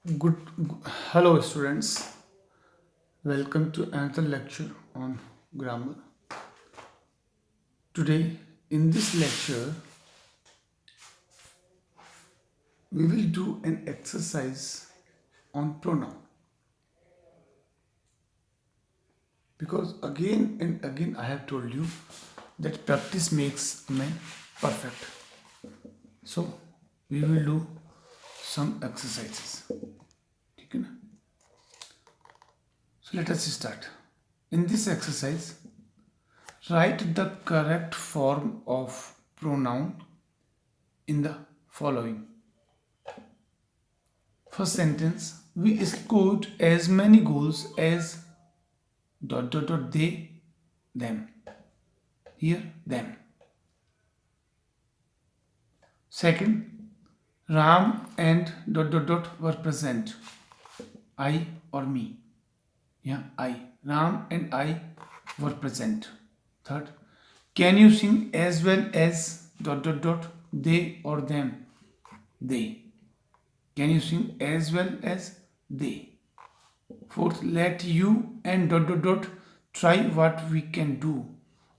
Good, hello students. Welcome to another lecture on grammar. Today, in this lecture, we will do an exercise on pronoun because again and again I have told you that practice makes a man perfect. So, we will do some exercises. ठीक है ना? So, let us start. In this exercise, write the correct form of pronoun in the following. First sentence, we scored as many goals as they, them. Here, them. Second, Ram and were present. I or me. Yeah, I. Ram and I were present. Third, can you sing as well as they or them? They. Can you sing as well as they? Fourth, let you and try what we can do.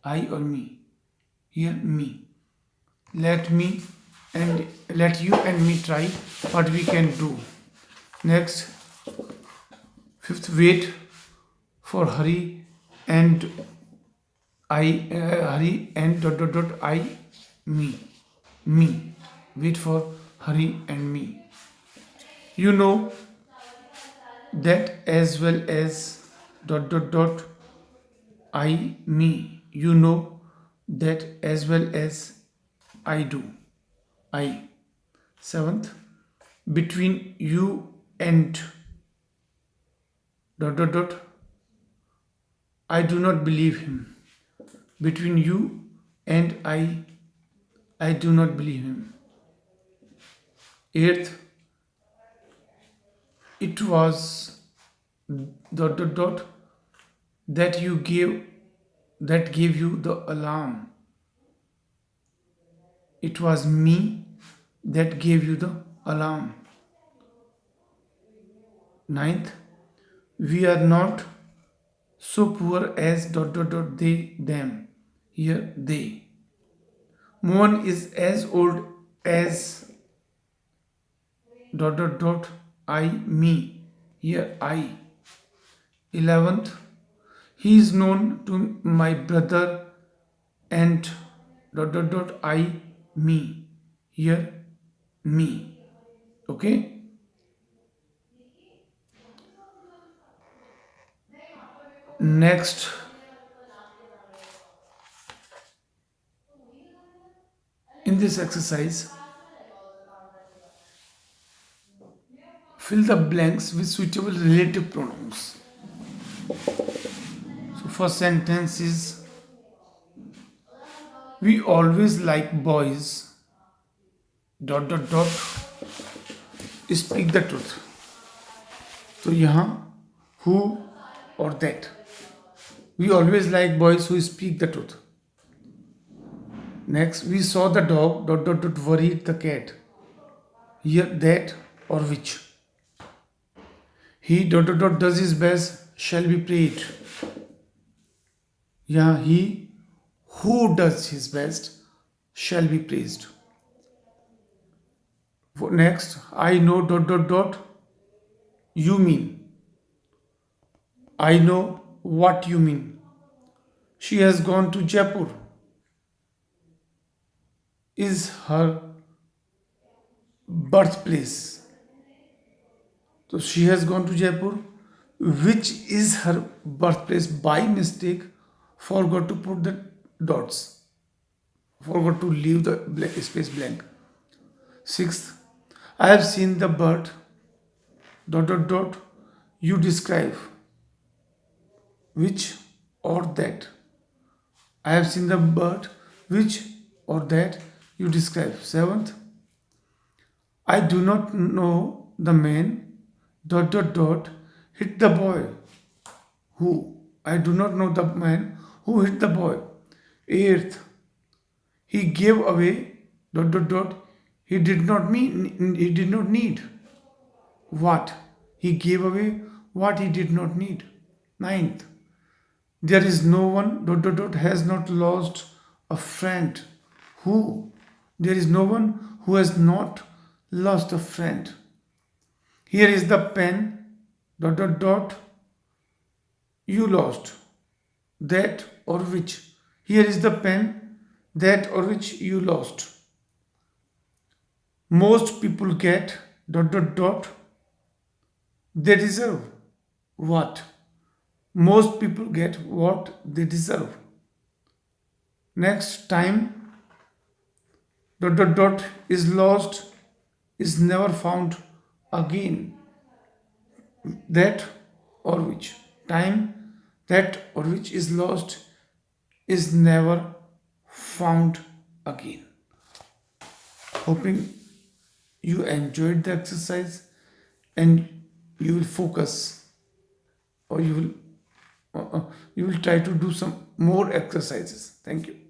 I or me. Here, me. Let me and let you and me try what we can do. Next, fifth, wait for Hari and Hari and I, me. Me. Wait for Hari and me. You know that as well as I, me. You know that as well as I do. I. Seventh, between you and I do not believe him. Between you and I do not believe him. Eighth, it was that you gave you the alarm. It was me that gave you the alarm. Ninth, we are not so poor as they, them. Here, they. Mohan is as old as I, me. Here, I. 11th, he is known to my brother and I, me. Here, me. Okay? Next, in this exercise, fill the blanks with suitable relative pronouns. So, first sentence is we always like boys. Speak the truth. तो यहाँ who or that. We always like boys who speak the truth. Next, we saw the dog worried the cat. Here, that or which. He does his best shall be praised. Yeah, he who does his best shall be praised. Next, I know you mean. I know what you mean. She has gone to Jaipur. Is her birthplace. So she has gone to Jaipur, which is her birthplace. By mistake, forgot to put the dots. Forgot to leave the space blank. Sixth, I have seen the bird. You describe which or that. I have seen the bird, which or that you describe. Seventh, I do not know the man hit the boy. Who? I do not know the man who hit the boy. Eighth, he gave away he did not need. what? He gave away what he did not need. Ninth, there is no one has not lost a friend. Who? There is no one who has not lost a friend. Here is the pen you lost. That or which. Here is the pen that or which you lost. Most people get they deserve. What? Most people get what they deserve. Next, time is lost, is never found again. That or which. Time that or which is lost is never found again. Hoping you enjoyed the exercise and you will focus, or you will try to do some more exercises. Thank you.